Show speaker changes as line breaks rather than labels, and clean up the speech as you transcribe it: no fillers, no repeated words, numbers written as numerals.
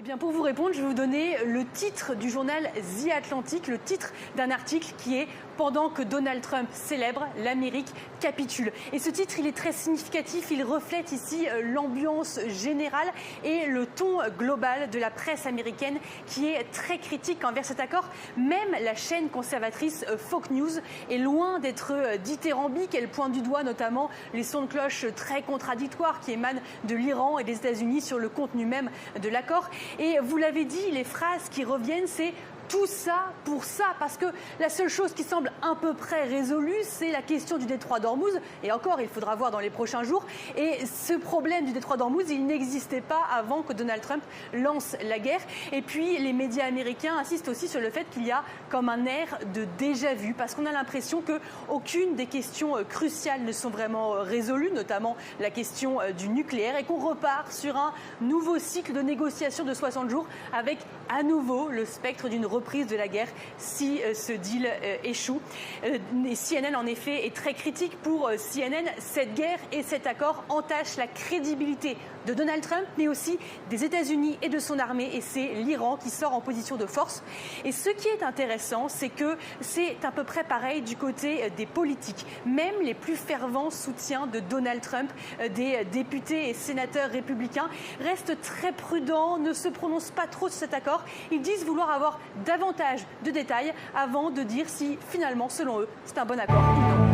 Bien, pour vous répondre, je vais vous donner le titre du journal The Atlantic, le titre d'un article qui est « Pendant que Donald Trump célèbre, l'Amérique capitule ». Et ce titre, il est très significatif, il reflète ici l'ambiance générale et le ton global de la presse américaine qui est très critique envers cet accord. Même la chaîne conservatrice Fox News est loin d'être dithyrambique. Elle pointe du doigt notamment les sons de cloche très contradictoires qui émanent de l'Iran et des États-Unis sur le contenu même de l'accord. Et vous l'avez dit, les phrases qui reviennent, c'est tout ça pour ça, parce que la seule chose qui semble à peu près résolue, c'est la question du détroit d'Ormuz. Et encore, il faudra voir dans les prochains jours. Et ce problème du détroit d'Ormuz, il n'existait pas avant que Donald Trump lance la guerre. Et puis, les médias américains insistent aussi sur le fait qu'il y a comme un air de déjà-vu, parce qu'on a l'impression qu'aucune des questions cruciales ne sont vraiment résolues, notamment la question du nucléaire, et qu'on repart sur un nouveau cycle de négociations de 60 jours avec à nouveau le spectre d'une reprise de la guerre si ce deal échoue. Et CNN, en effet, est très critique. Pour CNN, cette guerre et cet accord entachent la crédibilité de Donald Trump, mais aussi des États-Unis et de son armée. Et c'est l'Iran qui sort en position de force. Et ce qui est intéressant, c'est que c'est à peu près pareil du côté des politiques. Même les plus fervents soutiens de Donald Trump, des députés et sénateurs républicains, restent très prudents, ne se prononcent pas trop sur cet accord. Ils disent vouloir avoir davantage de détails avant de dire si finalement, selon eux, c'est un bon accord ou non.